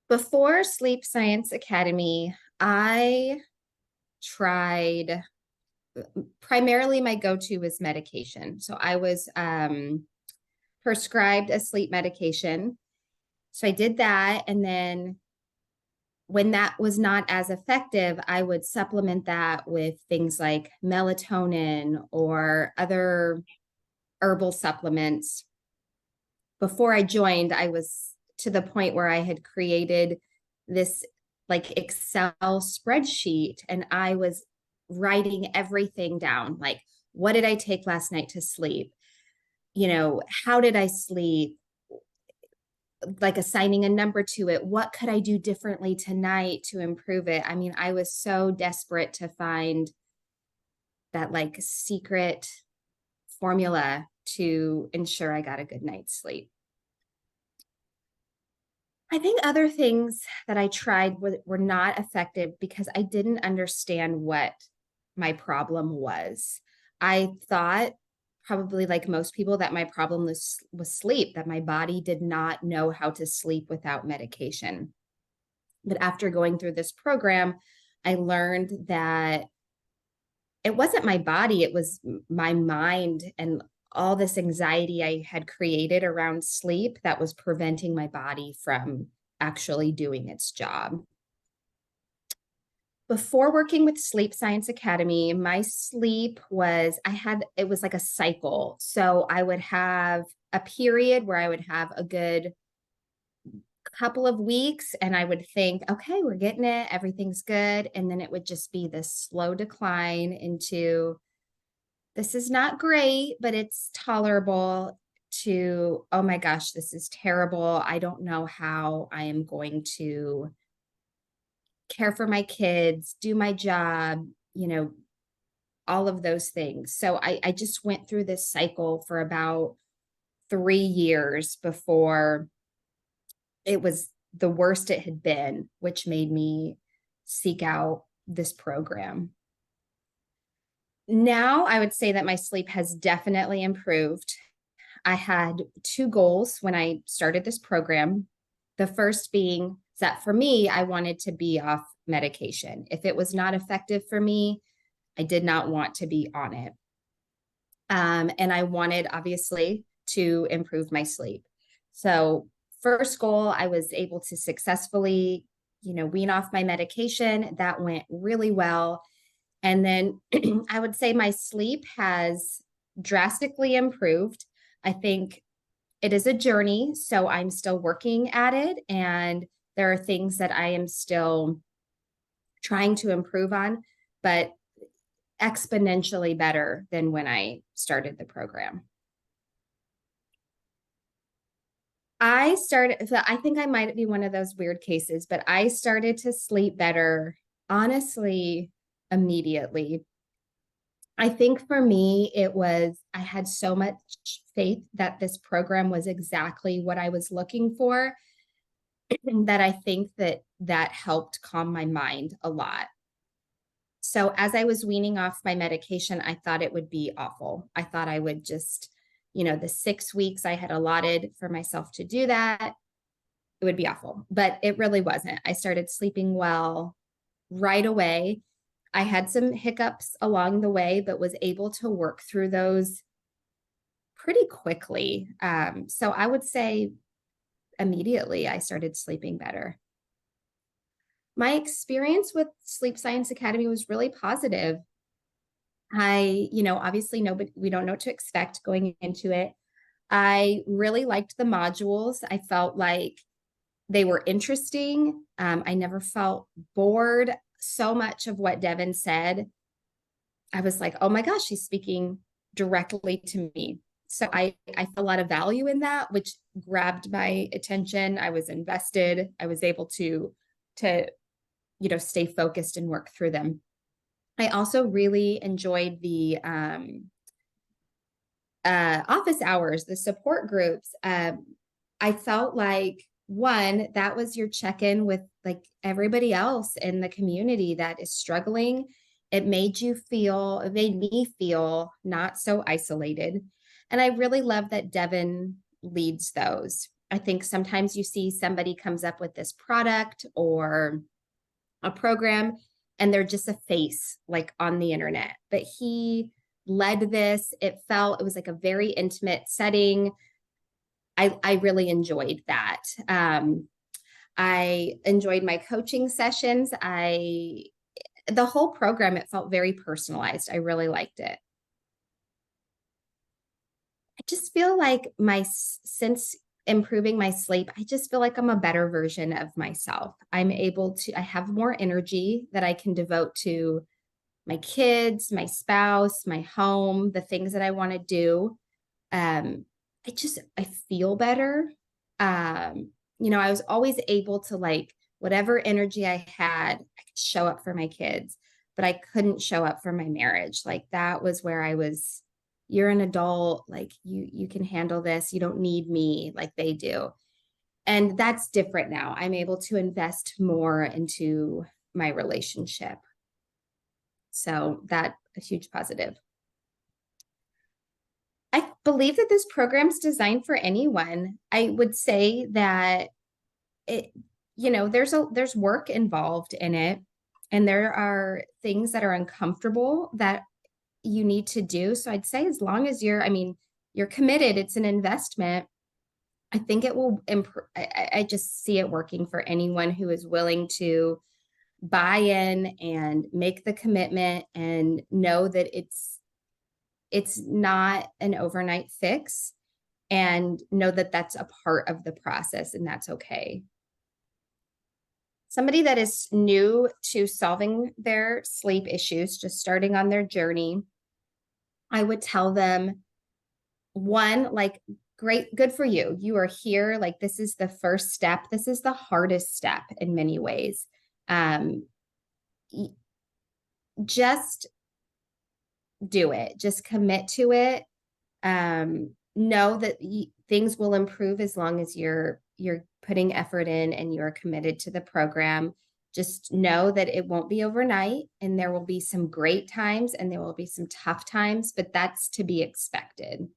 Before Sleep Science Academy, I tried primarily my go-to was medication. So I was prescribed a sleep medication. So I did that. And then when that was not as effective, I would supplement that with things like melatonin or other herbal supplements. Before I joined, I was to the point where I had created this like Excel spreadsheet and I was writing everything down. Like, what did I take last night to sleep? How did I sleep? Like assigning a number to it. What could I do differently tonight to improve it? I mean, I was so desperate to find that like secret formula to ensure I got a good night's sleep. I think other things that I tried were not effective because I didn't understand what my problem was. I thought, probably like most people, that my problem was sleep, that my body did not know how to sleep without medication. But after going through this program, I learned that it wasn't my body, it was my mind and all this anxiety I had created around sleep that was preventing my body from actually doing its job. Before working with Sleep Science Academy, my sleep it was like a cycle. So I would have a period where I would have a good couple of weeks and I would think, okay, we're getting it, everything's good. And then it would just be this slow decline into this is not great, but it's tolerable to, oh my gosh, this is terrible. I don't know how I am going to care for my kids, do my job, all of those things. So I just went through this cycle for about 3 years before it was the worst it had been, which made me seek out this program. Now I would say that my sleep has definitely improved. I had two goals when I started this program. The first being that for me, I wanted to be off medication. If it was not effective for me, I did not want to be on it. And I wanted, obviously, to improve my sleep. So, first goal, I was able to successfully, wean off my medication. That went really well. And then I would say my sleep has drastically improved. I think it is a journey, so I'm still working at it. And there are things that I am still trying to improve on, but exponentially better than when I started the program. I think I might be one of those weird cases, but I started to sleep better, honestly, immediately. I think for me, I had so much faith that this program was exactly what I was looking for that I think that helped calm my mind a lot. So as I was weaning off my medication, I thought it would be awful. I thought I would just, the 6 weeks I had allotted for myself to do that, it would be awful. But it really wasn't. I started sleeping well right away. I had some hiccups along the way, but was able to work through those pretty quickly. So I would say immediately I started sleeping better. My experience with Sleep Science Academy was really positive. Obviously we don't know what to expect going into it. I really liked the modules. I felt like they were interesting. I never felt bored. So much of what Devin said, I was like, oh my gosh, she's speaking directly to me. So I felt a lot of value in that, which grabbed my attention. I was invested. I was able to stay focused and work through them. I also really enjoyed the office hours, the support groups. I felt like one, that was your check-in with like everybody else in the community that is struggling. It made me feel not so isolated. And I really love that Devin leads those. I think sometimes you see somebody comes up with this product or a program and they're just a face like on the internet. But he led this. It was like a very intimate setting. I really enjoyed that. I enjoyed my coaching sessions. The whole program, it felt very personalized. I really liked it. I just feel like since improving my sleep, I just feel like I'm a better version of myself. I have more energy that I can devote to my kids, my spouse, my home, the things that I want to do. I feel better. I was always able to like whatever energy I had, I could show up for my kids, but I couldn't show up for my marriage. Like that was where I was, you're an adult, like you can handle this. You don't need me like they do. And that's different now. I'm able to invest more into my relationship. So that a huge positive. I believe that this program's designed for anyone. I would say that it, there's work involved in it, and there are things that are uncomfortable that you need to do. So I'd say as long as you're committed, it's an investment. I think it will improve. I just see it working for anyone who is willing to buy in and make the commitment and know that it's not an overnight fix, and know that that's a part of the process and that's okay. Somebody that is new to solving their sleep issues, just starting on their journey, I would tell them, one, like, great, good for you. You are here. Like, this is the first step. This is the hardest step in many ways. Just do it. Just commit to it. Know that things will improve as long as you're putting effort in and you're committed to the program. Just know that it won't be overnight, and there will be some great times and there will be some tough times, but that's to be expected.